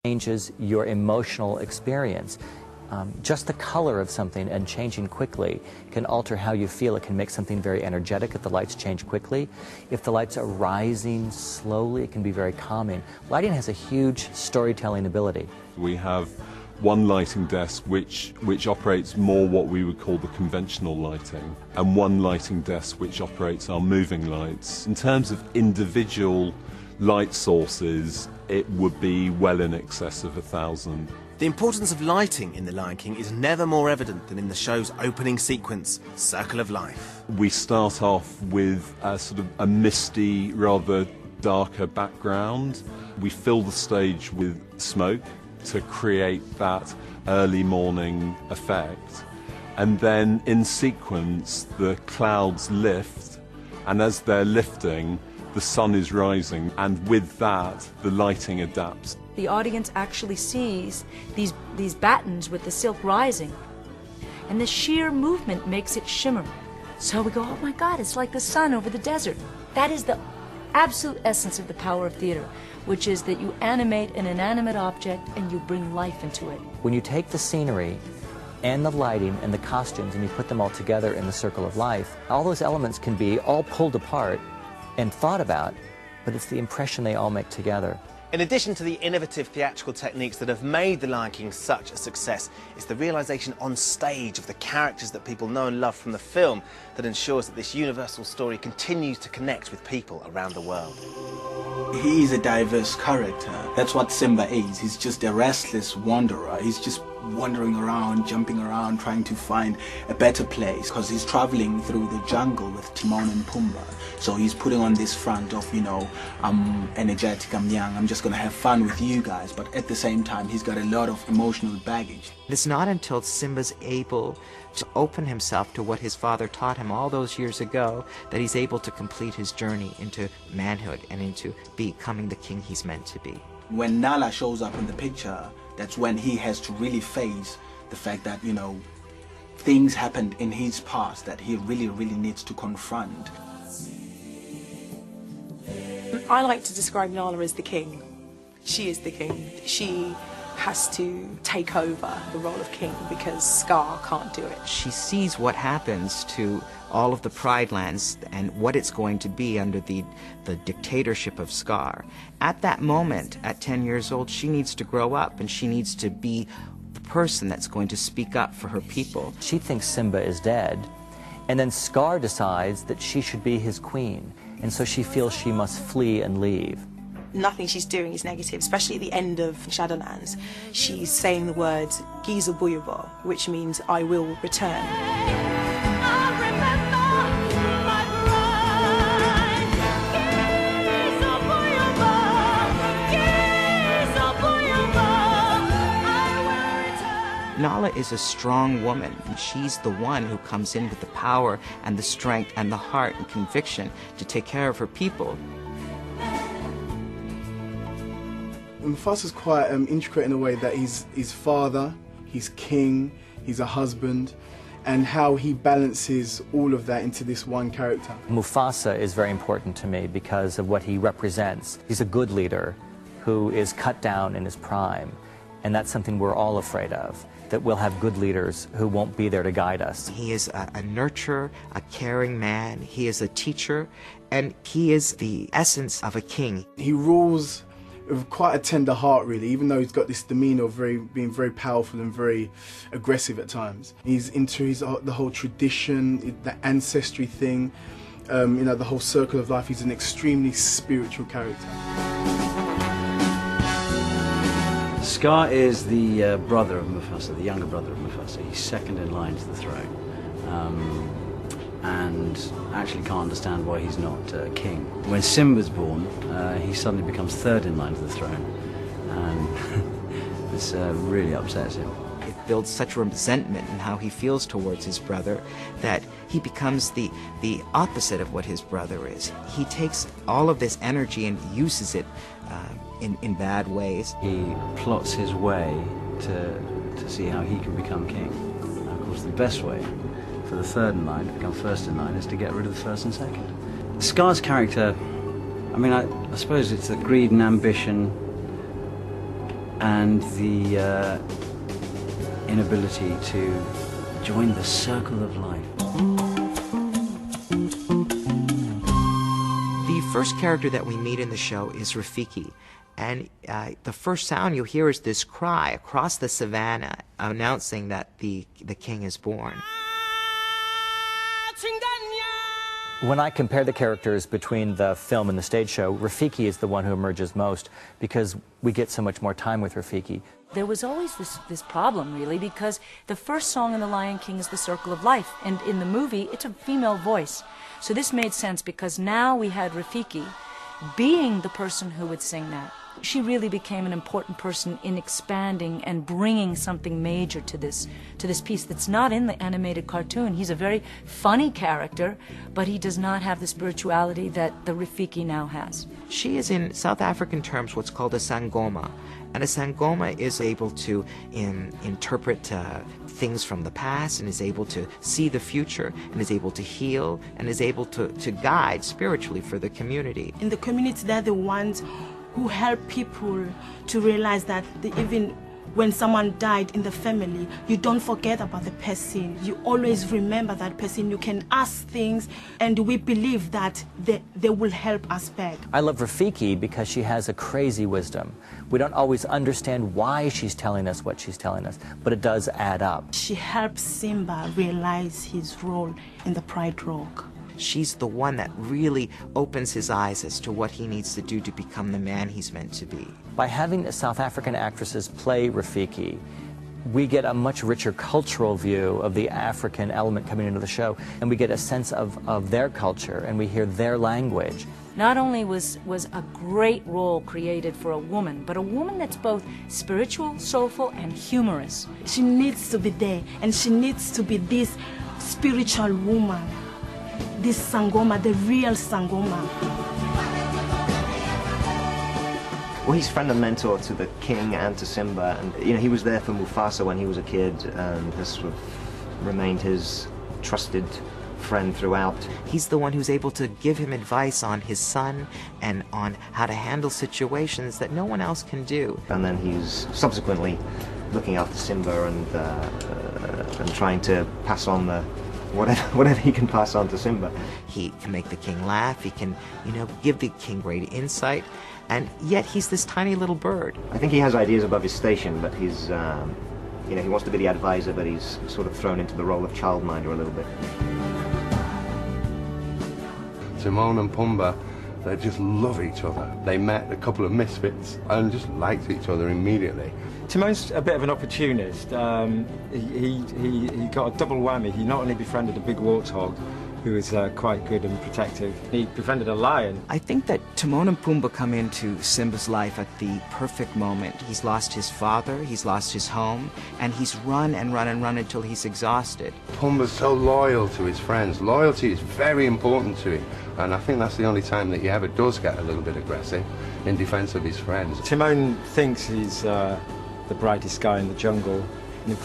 changes your emotional experience. Just the color of something and changing quickly can alter how you feel. It can make something very energetic if the lights change quickly. If the lights are rising slowly, it can be very calming. Lighting has a huge storytelling ability. We have one lighting desk which operates more what we would call the conventional lighting, and one lighting desk which operates our moving lights. In terms of individual light sources, it would be well in excess of 1,000. The importance of lighting in The Lion King is never more evident than in the show's opening sequence, Circle of Life. We start off with a sort of a misty, rather darker background. We fill the stage with smoke to create that early morning effect. And then in sequence, the clouds lift, and as they're lifting, the sun is rising, and with that, the lighting adapts. The audience actually sees these battens with the silk rising, and the sheer movement makes it shimmer. So we go, oh my God, it's like the sun over the desert. That is the absolute essence of the power of theater, which is that you animate an inanimate object and you bring life into it. When you take the scenery and the lighting and the costumes and you put them all together in the Circle of Life, all those elements can be all pulled apart and thought about, but it's the impression they all make together. In addition to the innovative theatrical techniques that have made The Lion King such a success, it's the realisation on stage of the characters that people know and love from the film that ensures that this universal story continues to connect with people around the world. He is a diverse character. That's what Simba is. He's just a restless wanderer. He's just wandering around, jumping around, trying to find a better place, because he's traveling through the jungle with Timon and Pumbaa. So he's putting on this front of, you know, I'm energetic, I'm young, I'm just going to have fun with you guys. But at the same time, he's got a lot of emotional baggage. It's not until Simba's able to open himself to what his father taught him all those years ago that he's able to complete his journey into manhood and into becoming the king he's meant to be. When Nala shows up in the picture, that's when he has to really face the fact that, you know, things happened in his past that he really needs to confront. I like to describe Nala as the king. She is the king. She has to take over the role of king because Scar can't do it. She sees what happens to all of the Pride Lands and what it's going to be under the dictatorship of Scar. At that moment, at 10 years old, she needs to grow up and she needs to be the person that's going to speak up for her people. She thinks Simba is dead, and then Scar decides that she should be his queen, and so she feels she must flee and leave. Nothing she's doing is negative, especially at the end of Shadowlands. She's saying the words Giza Buyubo, which means I will return. Nala is a strong woman, and she's the one who comes in with the power and the strength and the heart and conviction to take care of her people. Mufasa's quite intricate in a way that he's father, he's king, he's a husband, and how he balances all of that into this one character. Mufasa is very important to me because of what he represents. He's a good leader who is cut down in his prime, and that's something we're all afraid of, that we'll have good leaders who won't be there to guide us. He is a nurturer, a caring man, he is a teacher, and he is the essence of a king. He rules with quite a tender heart, really, even though he's got this demeanour of being very powerful and very aggressive at times. He's into the whole tradition, the ancestry thing, you know, the whole circle of life. He's an extremely spiritual character. Scar is the brother of Mufasa, the younger brother of Mufasa. He's second in line to the throne, and actually can't understand why he's not king. When Simba's born, he suddenly becomes third in line to the throne, and this really upsets him. It builds such resentment in how he feels towards his brother that he becomes the opposite of what his brother is. He takes all of this energy and uses it in bad ways. He plots his way to see how he can become king. Now, of course, the best way for the third in line to become first in line is to get rid of the first and second. Scar's character, I mean, I suppose it's the greed and ambition and the inability to join the circle of life. The first character that we meet in the show is Rafiki. And the first sound you hear is this cry across the savannah announcing that the king is born. When I compare the characters between the film and the stage show, Rafiki is the one who emerges most because we get so much more time with Rafiki. There was always this problem, really, because the first song in The Lion King is The Circle of Life, and in the movie, it's a female voice. So this made sense because now we had Rafiki being the person who would sing that. She really became an important person in expanding and bringing something major to this piece that's not in the animated cartoon. He's a very funny character, but he does not have the spirituality that the Rafiki now has. She is, in South African terms, what's called a sangoma. And a sangoma is able to interpret things from the past and is able to see the future and is able to heal and is able to guide spiritually for the community. In the community, they're the ones who help people to realize that even when someone died in the family, you don't forget about the person. You always remember that person. You can ask things, and we believe that they will help us back. I love Rafiki because she has a crazy wisdom. We don't always understand why she's telling us what she's telling us, but it does add up. She helps Simba realize his role in the Pride Rock. She's the one that really opens his eyes as to what he needs to do to become the man he's meant to be. By having South African actresses play Rafiki, we get a much richer cultural view of the African element coming into the show, and we get a sense of their culture, and we hear their language. Not only was a great role created for a woman, but a woman that's both spiritual, soulful, and humorous. She needs to be there, and she needs to be this spiritual woman. This Sangoma, the real Sangoma. Well, he's friend and mentor to the king and to Simba, and he was there for Mufasa when he was a kid, and has sort of remained his trusted friend throughout. He's the one who's able to give him advice on his son and on how to handle situations that no one else can do. And then he's subsequently looking after Simba and trying to pass on the whatever he can pass on to Simba. He can make the king laugh, he can, give the king great insight, and yet he's this tiny little bird. I think he has ideas above his station, but he's, he wants to be the advisor, but he's sort of thrown into the role of childminder a little bit. Timon and Pumbaa, they just love each other. They met a couple of misfits and just liked each other immediately. Timon's a bit of an opportunist. He got a double whammy. He not only befriended a big warthog, who was quite good and protective, he befriended a lion. I think that Timon and Pumbaa come into Simba's life at the perfect moment. He's lost his father, he's lost his home, and he's run and run and run until he's exhausted. Pumbaa's so loyal to his friends. Loyalty is very important to him, and I think that's the only time that he ever does get a little bit aggressive in defense of his friends. Timon thinks he's the brightest guy in the jungle,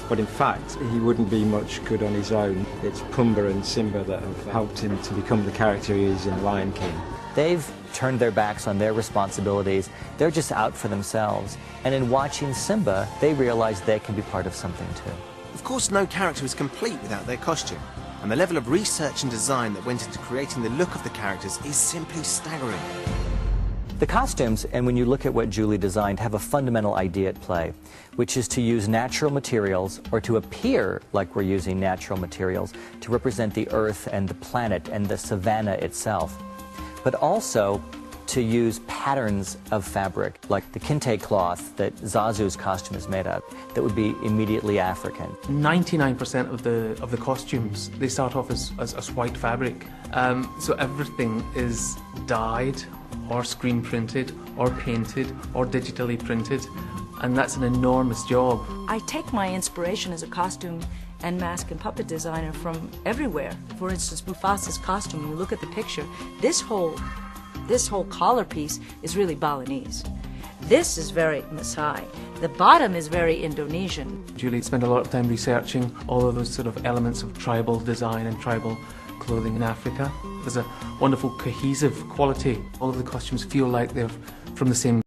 but in fact he wouldn't be much good on his own. It's Pumbaa and Simba that have helped him to become the character he is in Lion King. They've turned their backs on their responsibilities. They're just out for themselves. And in watching Simba, they realize they can be part of something too. Of course, no character is complete without their costume, and the level of research and design that went into creating the look of the characters is simply staggering. The costumes, and when you look at what Julie designed, have a fundamental idea at play, which is to use natural materials, or to appear like we're using natural materials, to represent the earth and the planet and the savanna itself, but also to use patterns of fabric, like the kente cloth that Zazu's costume is made of, that would be immediately African. 99% of the costumes, they start off as white fabric. So everything is dyed, or screen printed, or painted, or digitally printed, and that's an enormous job. I take my inspiration as a costume and mask and puppet designer from everywhere. For instance, Mufasa's costume, when you look at the picture, this whole collar piece is really Balinese. This is very Maasai. The bottom is very Indonesian. Julie spent a lot of time researching all of those sort of elements of tribal design and tribal clothing in Africa. There's a wonderful cohesive quality. All of the costumes feel like they're from the same